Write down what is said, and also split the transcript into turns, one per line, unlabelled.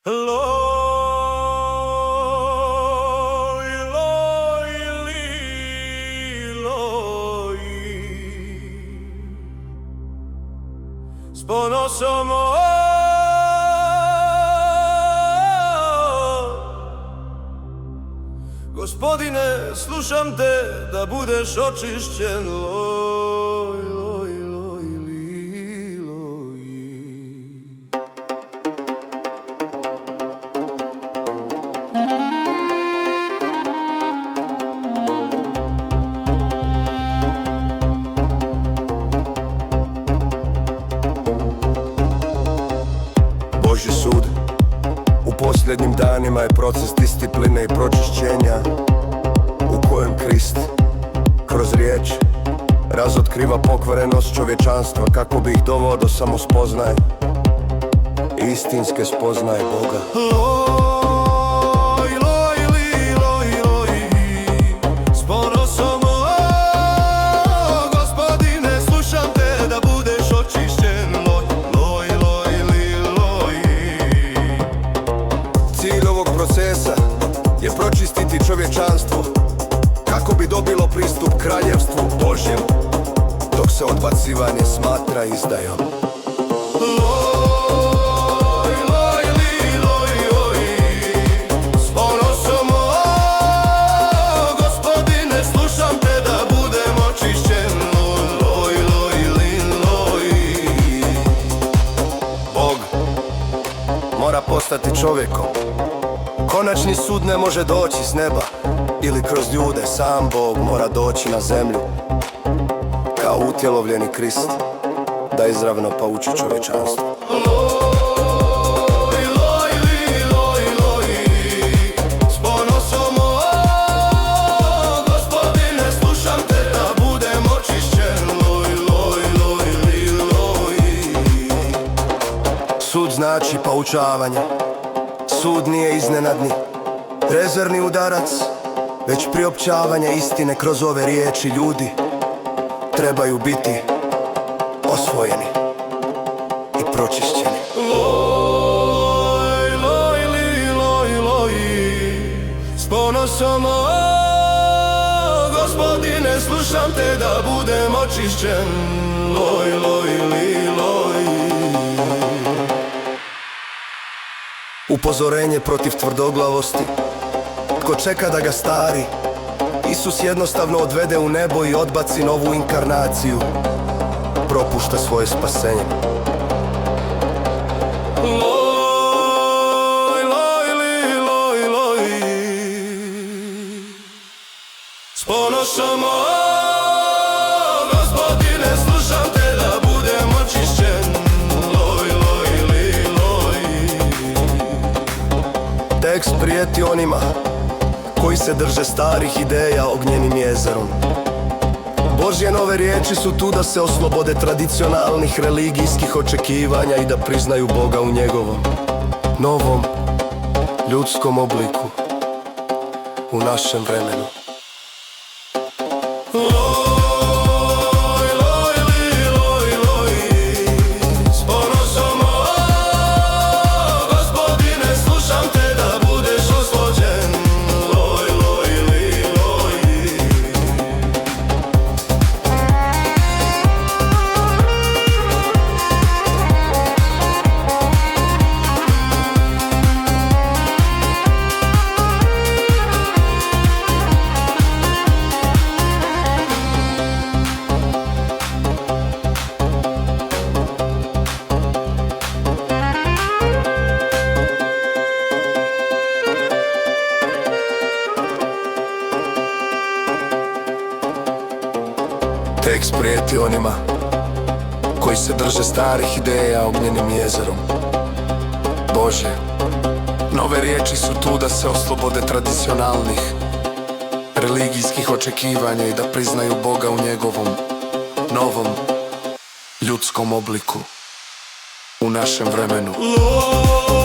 Loj, loj, li, loj. S ponosom Gospodine, slušam te da budeš očišćen. Loj, loj, loj, li, loj.
Božji sud u posljednjim danima je proces discipline i pročišćenja u kojem Krist kroz riječ razotkriva pokvarenost čovječanstva kako bi ih doveo do samospoznaje i istinske spoznaje Boga.
Loj, loj, li, loj, loj. S ponosom Gospodine, slušam te da budeš očišćen. Loj, loj, loj, li, loj.
Cilj ovog procesa je pročistiti čovječanstvo kako bi dobilo pristup kraljevstvu Božjem, dok se odbacivanje smatra izdajom.
Loj, loj, li, loj, loj. S ponosom Gospodine, slušam te da budem očišćen. Loj, loj, loj, li, loj.
Bog mora postati čovjekom. Konačni sud ne može doći s neba ili kroz ljude, sam Bog mora doći na zemlju kao utjelovljeni Krist da izravno pouči čovječanstvo.
Loj, loj, li, loj, loj. S ponosom Gospodine, slušam te da budem očišćen. Loj, loj, loj, li, loj.
Sud znači poučavanje. Sud nije iznenadni, rezervni udarac, već priopćavanje istine kroz ove riječi. Ljudi trebaju biti osvojeni i pročišćeni.
Loj, loj, li, loj, loj. S ponosom Gospodine, slušam te da budem očišćen. Loj, loj, li, loj.
Upozorenje protiv tvrdoglavosti. Tko čeka da ga stari Isus jednostavno odvede u nebo i odbaci novu inkarnaciju, propušta svoje spasenje.
Loj, loj, li, loj, loj. S ponosom Gospodine, slušam te da budem očišćen. Loj, loj, li, loj.
Tekst prijeti onima koji se drže starih ideja ognjenim jezerom. Božje nove riječi su tu da se oslobode tradicionalnih religijskih očekivanja i da priznaju Boga u njegovom novom ljudskom obliku u našem vremenu.
Loj, loj, li, loj, loj. S ponosom Gospodine, slušam te da budeš oslobođen. Loj, loj, li, loj.
Tekst prijeti onima koji se drže starih ideja ognjenim jezerom. Bože, nove riječi su tu da se oslobode tradicionalnih religijskih očekivanja i da priznaju Boga u njegovom novom ljudskom obliku u našem vremenu.
Loj,